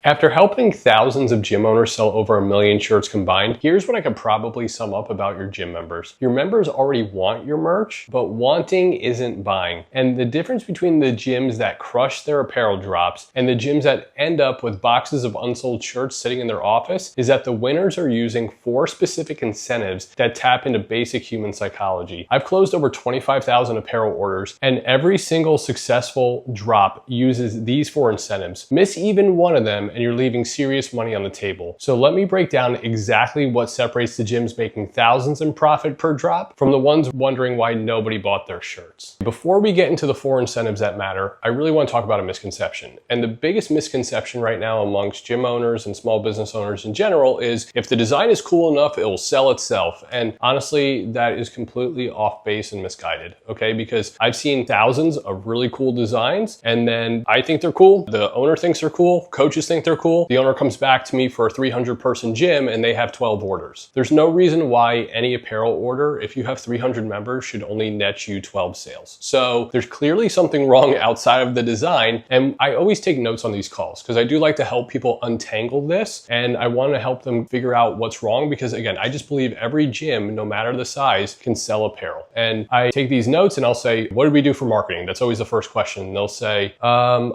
After helping thousands of gym owners sell over 1 million shirts combined, here's what I could probably sum up about your gym members. Your members already want your merch, but wanting isn't buying. And the difference between the gyms that crush their apparel drops and the gyms that end up with boxes of unsold shirts sitting in their office is that the winners are using 4 specific incentives that tap into basic human psychology. I've closed over 25,000 apparel orders, and every single successful drop uses these 4 incentives. Miss even one of them and you're leaving serious money on the table. So let me break down exactly what separates the gyms making thousands in profit per drop from the ones wondering why nobody bought their shirts. Before we get into the 4 incentives that matter, I really want to talk about a misconception. And the biggest misconception right now amongst gym owners and small business owners in general is if the design is cool enough, it will sell itself. And honestly, that is completely off base and misguided, okay? Because I've seen thousands of really cool designs, and then I think they're cool, the owner thinks they're cool, coaches think they're cool. The owner comes back to me for a 300-person gym and they have 12 orders. There's no reason why any apparel order, if you have 300 members, should only net you 12 sales. So there's clearly something wrong outside of the design. And I always take notes on these calls because I do like to help people untangle this, and I want to help them figure out what's wrong because, again, I just believe every gym, no matter the size, can sell apparel. And I take these notes and I'll say, what did we do for marketing? That's always the first question. And they'll say,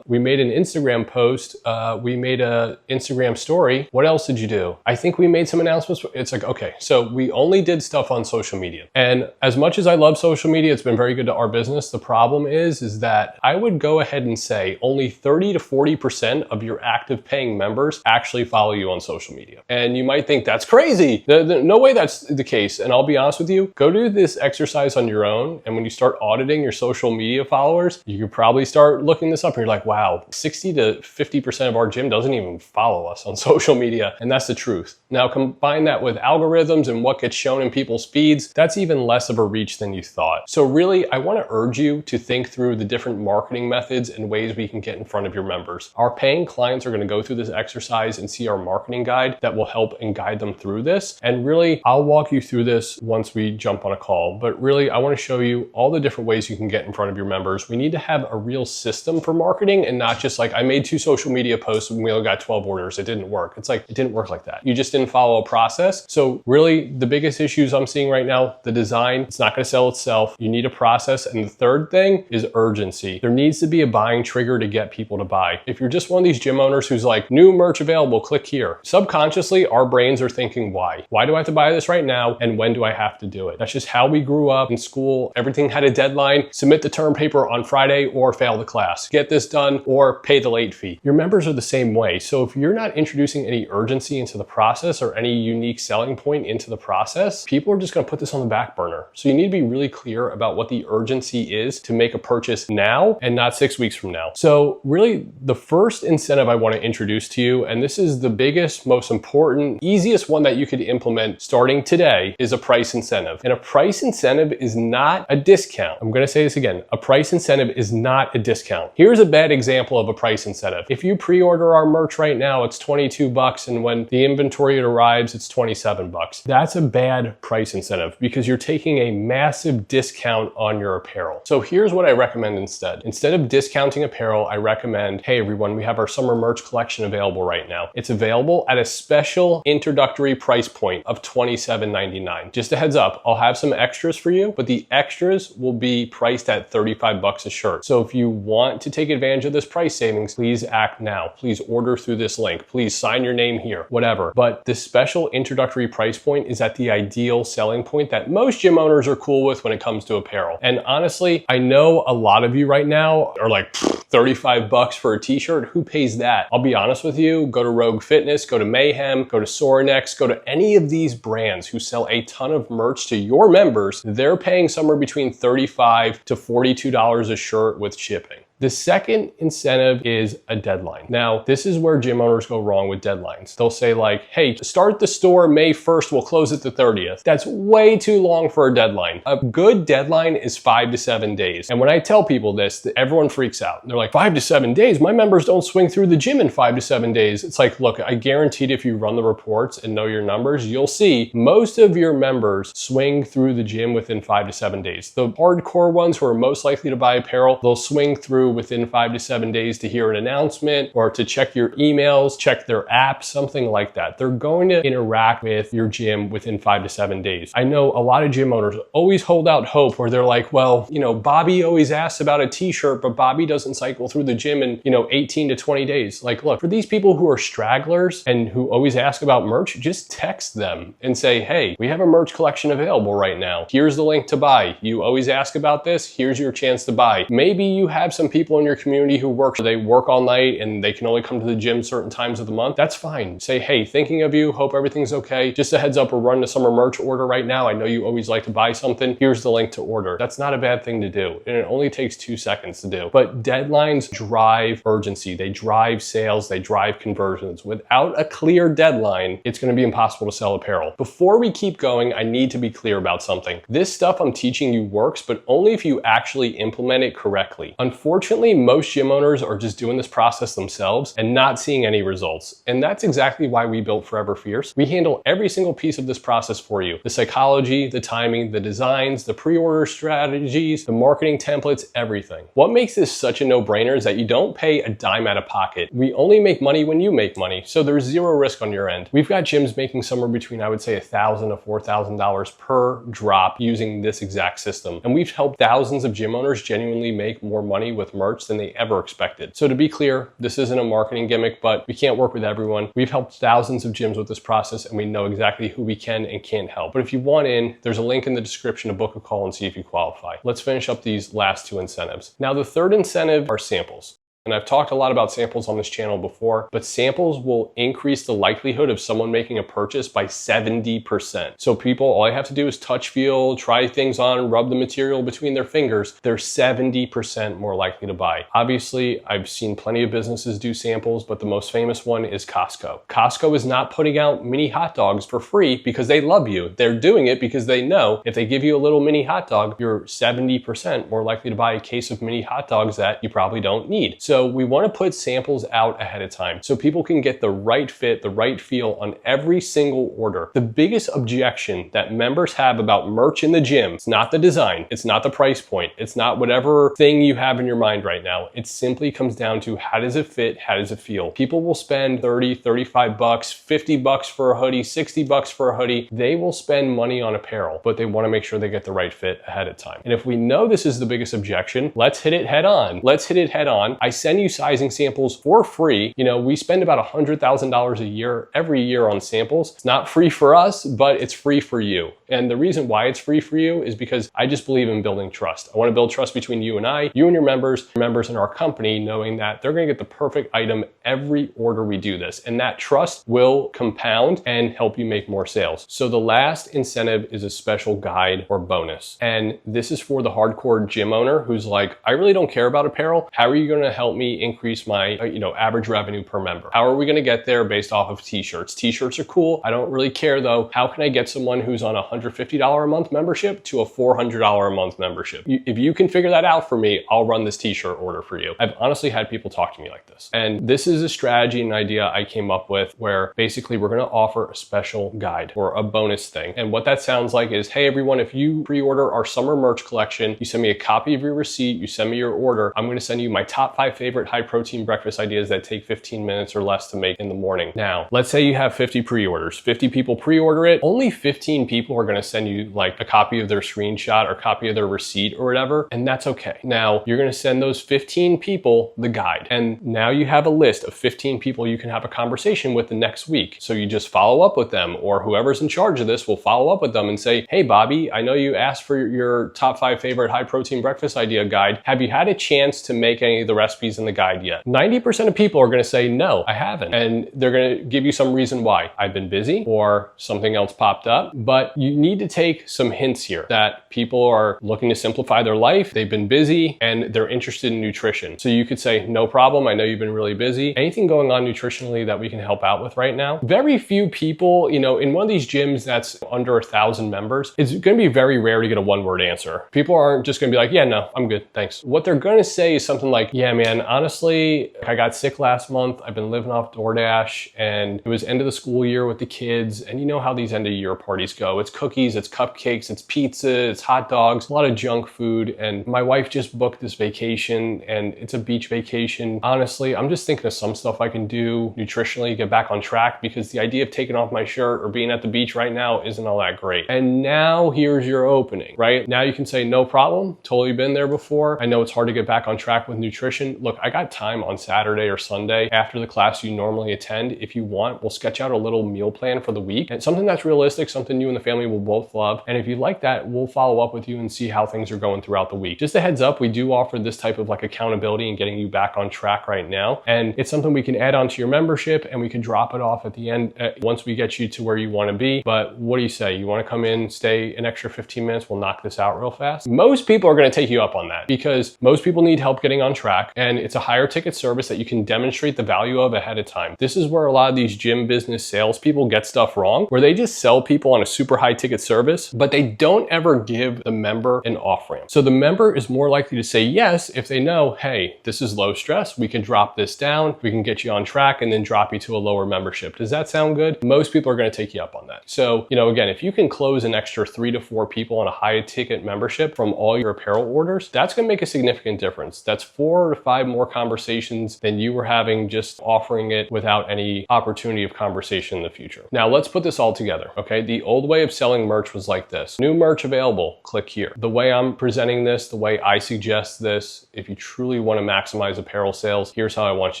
we made an Instagram post, we made a Instagram story. What else did you do? I think we made some announcements. It's like, okay, so we only did stuff on social media. And as much as I love social media, it's been very good to our business. The problem is that I would go ahead and say only 30 to 40% of your active paying members actually follow you on social media. And you might think that's crazy. No way that's the case. And I'll be honest with you, go do this exercise on your own. And when you start auditing your social media followers, you could probably start looking this up and you're like, wow, 60 to 50% of our gym doesn't even follow us on social media. And that's the truth. Now combine that with algorithms and what gets shown in people's feeds, that's even less of a reach than you thought. So really, I want to urge you to think through the different marketing methods and ways we can get in front of your members. Our paying clients are going to go through this exercise and see our marketing guide that will help and guide them through this. And really, I'll walk you through this once we jump on a call. But really, I want to show you all the different ways you can get in front of your members. We need to have a real system for marketing and not just like, I made 2 social media posts and we only got 12 orders. It didn't work. It's like, it didn't work like that. You just didn't follow a process. So really, the biggest issues I'm seeing right now, the design, it's not going to sell itself. You need a process. And the third thing is urgency. There needs to be a buying trigger to get people to buy. If you're just one of these gym owners who's like, new merch available, click here. Subconsciously, our brains are thinking, why? Why do I have to buy this right now? And when do I have to do it? That's just how we grew up in school. Everything had a deadline. Submit the term paper on Friday or fail the class. Get this done or pay the late fee. Your members are the same way. So if you're not introducing any urgency into the process or any unique selling point into the process, people are just going to put this on the back burner. So you need to be really clear about what the urgency is to make a purchase now and not 6 weeks from now. So really, the first incentive I want to introduce to you, and this is the biggest, most important, easiest one that you could implement starting today, is a price incentive. And a price incentive is not a discount. I'm going to say this again. A price incentive is not a discount. Here's a bad example of a price incentive. If you pre-order our merch right now, it's $22, and when the inventory arrives, it's $27. That's a bad price incentive because you're taking a massive discount on your apparel. So here's what I recommend instead. Instead of discounting apparel, I recommend, hey everyone, we have our summer merch collection available right now. It's available at a special introductory price point of $27.99. Just a heads up, I'll have some extras for you, but the extras will be priced at $35 a shirt. So if you want to take advantage of this price savings, please act now. Please order through this link. Please sign your name here, whatever. But this special introductory price point is at the ideal selling point that most gym owners are cool with when it comes to apparel. And honestly, I know a lot of you right now are like, $35 for a t-shirt, who pays that? I'll be honest with you, go to Rogue Fitness, go to Mayhem, go to Sorinex, go to any of these brands who sell a ton of merch to your members, they're paying somewhere between $35 to $42 a shirt with shipping. The second incentive is a deadline. Now, this is where gym owners go wrong with deadlines. They'll say like, hey, start the store May 1st, we'll close it the 30th. That's way too long for a deadline. A good deadline is 5 to 7 days. And when I tell people this, everyone freaks out. They're like, 5 to 7 days? My members don't swing through the gym in 5 to 7 days. It's like, look, I guaranteed if you run the reports and know your numbers, you'll see most of your members swing through the gym within 5 to 7 days. The hardcore ones who are most likely to buy apparel, they'll swing through within 5 to 7 days to hear an announcement or to check your emails, check their app, something like that. They're going to interact with your gym within 5 to 7 days. I know a lot of gym owners always hold out hope where they're like, well, Bobby always asks about a t-shirt, but Bobby doesn't cycle through the gym in, 18 to 20 days. Like, look, for these people who are stragglers and who always ask about merch, just text them and say, hey, we have a merch collection available right now. Here's the link to buy. You always ask about this. Here's your chance to buy. Maybe you have some people in your community who they work all night and they can only come to the gym certain times of the month. That's fine. Say, hey, thinking of you, hope everything's okay. Just a heads up, we're running a summer merch order right now. I know you always like to buy something. Here's the link to order. That's not a bad thing to do. And it only takes 2 seconds to do. But deadlines drive urgency. They drive sales. They drive conversions. Without a clear deadline, it's going to be impossible to sell apparel. Before we keep going, I need to be clear about something. This stuff I'm teaching you works, but only if you actually implement it correctly. Unfortunately, most gym owners are just doing this process themselves and not seeing any results. And that's exactly why we built Forever Fierce. We handle every single piece of this process for you. The psychology, the timing, the designs, the pre-order strategies, the marketing templates, everything. What makes this such a no-brainer is that you don't pay a dime out of pocket. We only make money when you make money, so there's zero risk on your end. We've got gyms making somewhere between, I would say, $1,000 to $4,000 per drop using this exact system. And we've helped thousands of gym owners genuinely make more money with merch than they ever expected. So to be clear, this isn't a marketing gimmick, but we can't work with everyone. We've helped thousands of gyms with this process and we know exactly who we can and can't help. But if you want in, there's a link in the description to book a call and see if you qualify. Let's finish up these last 2 incentives. Now, the third incentive are samples. And I've talked a lot about samples on this channel before, but samples will increase the likelihood of someone making a purchase by 70%. So people, all I have to do is touch, feel, try things on, rub the material between their fingers. They're 70% more likely to buy. Obviously, I've seen plenty of businesses do samples, but the most famous one is Costco. Costco is not putting out mini hot dogs for free because they love you. They're doing it because they know if they give you a little mini hot dog, you're 70% more likely to buy a case of mini hot dogs that you probably don't need. So we want to put samples out ahead of time so people can get the right fit, the right feel on every single order. The biggest objection that members have about merch in the gym, it's not the design, it's not the price point, it's not whatever thing you have in your mind right now. It simply comes down to how does it fit, how does it feel? People will spend 30, 35 bucks, 50 bucks for a hoodie, 60 bucks for a hoodie. They will spend money on apparel, but they want to make sure they get the right fit ahead of time. And if we know this is the biggest objection, let's hit it head on. Let's hit it head on. I send you sizing samples for free. We spend about $100,000 a year every year on samples. It's not free for us, but it's free for you. And the reason why it's free for you is because I just believe in building trust. I want to build trust between you and I, you and your members in our company, knowing that they're going to get the perfect item every order we do this. And that trust will compound and help you make more sales. So the last incentive is a special guide or bonus. And this is for the hardcore gym owner who's like, I really don't care about apparel. How are you going to help me increase my average revenue per member? How are we going to get there based off of t-shirts? T-shirts are cool. I don't really care though. How can I get someone who's on a $150 a month membership to a $400 a month membership? If you can figure that out for me, I'll run this t-shirt order for you. I've honestly had people talk to me like this. And this is a strategy and idea I came up with where basically we're going to offer a special guide or a bonus thing. And what that sounds like is, hey everyone, if you pre-order our summer merch collection, you send me a copy of your receipt, you send me your order, I'm going to send you my top 5 favorite high protein breakfast ideas that take 15 minutes or less to make in the morning. Now, let's say you have 50 pre-orders. 50 people pre-order it. Only 15 people are going to send you like a copy of their screenshot or copy of their receipt or whatever, and that's okay. Now, you're going to send those 15 people the guide. And now you have a list of 15 people you can have a conversation with the next week. So you just follow up with them, or whoever's in charge of this will follow up with them and say, hey, Bobby, I know you asked for your top 5 favorite high protein breakfast idea guide. Have you had a chance to make any of the recipes in the guide yet? 90% of people are going to say, no, I haven't. And they're going to give you some reason why. I've been busy or something else popped up. But you need to take some hints here that people are looking to simplify their life. They've been busy and they're interested in nutrition. So you could say, no problem. I know you've been really busy. Anything going on nutritionally that we can help out with right now? Very few people, in one of these gyms that's under 1,000 members, it's going to be very rare to get a one-word answer. People aren't just going to be like, yeah, no, I'm good, thanks. What they're going to say is something like, yeah, man, And honestly, I got sick last month. I've been living off DoorDash, and it was end of the school year with the kids. And you know how these end of year parties go. It's cookies, it's cupcakes, it's pizza, it's hot dogs, a lot of junk food. And my wife just booked this vacation, and it's a beach vacation. Honestly, I'm just thinking of some stuff I can do nutritionally, get back on track, because the idea of taking off my shirt or being at the beach right now isn't all that great. And now here's your opening, right? Now you can say, no problem, totally been there before. I know it's hard to get back on track with nutrition. Look, I got time on Saturday or Sunday after the class you normally attend. If you want, we'll sketch out a little meal plan for the week, and something that's realistic, something you and the family will both love. And if you like that, we'll follow up with you and see how things are going throughout the week. Just a heads up, we do offer this type of like accountability and getting you back on track right now. And it's something we can add onto your membership, and we can drop it off at the end once we get you to where you want to be. But what do you say? You want to come in, stay an extra 15 minutes? We'll knock this out real fast. Most people are going to take you up on that, because most people need help getting on track, and it's a higher ticket service that you can demonstrate the value of ahead of time. This is where a lot of these gym business salespeople get stuff wrong, where they just sell people on a super high ticket service, but they don't ever give the member an off-ramp. So the member is more likely to say yes if they know, hey, this is low stress, we can drop this down, we can get you on track, and then drop you to a lower membership. Does that sound good? Most people are going to take you up on that. So, you know, again, if you can close an extra 3 to 4 people on a high ticket membership from all your apparel orders, that's going to make a significant difference. That's 4 to 5 more conversations than you were having just offering it without any opportunity of conversation in the future. Now let's put this all together, okay? The old way of selling merch was like this. New merch available, click here. The way I'm presenting this, the way I suggest this, if you truly want to maximize apparel sales, here's how I want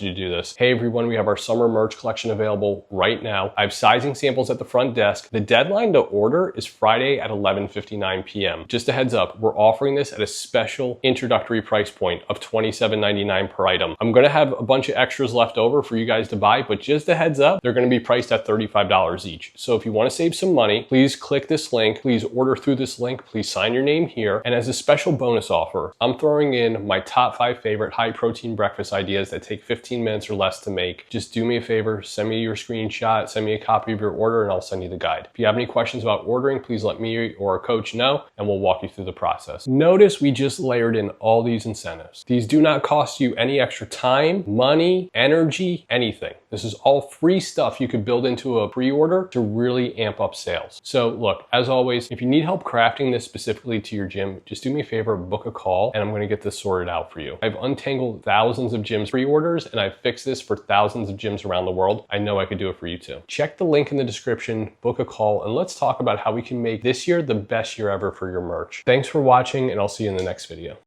you to do this. Hey everyone, we have our summer merch collection available right now. I have sizing samples at the front desk. The deadline to order is Friday at 11:59 p.m. Just a heads up, we're offering this at a special introductory price point of $27.99 per item. I'm going to have a bunch of extras left over for you guys to buy, but just a heads up, they're going to be priced at $35 each. So if you want to save some money, please click this link, please order through this link, please sign your name here. And as a special bonus offer, I'm throwing in my top 5 favorite high protein breakfast ideas that take 15 minutes or less to make. Just do me a favor, send me your screenshot, send me a copy of your order, and I'll send you the guide. If you have any questions about ordering, please let me or a coach know, and we'll walk you through the process. Notice we just layered in all these incentives. These do not cost you any extra time, money, energy, anything. This is all free stuff you could build into a pre-order to really amp up sales. So look, as always, if you need help crafting this specifically to your gym, just do me a favor, book a call, and I'm going to get this sorted out for you. I've untangled thousands of gyms pre-orders, and I've fixed this for thousands of gyms around the world. I know I could do it for you too. Check the link in the description, book a call, and let's talk about how we can make this year the best year ever for your merch. Thanks for watching, and I'll see you in the next video.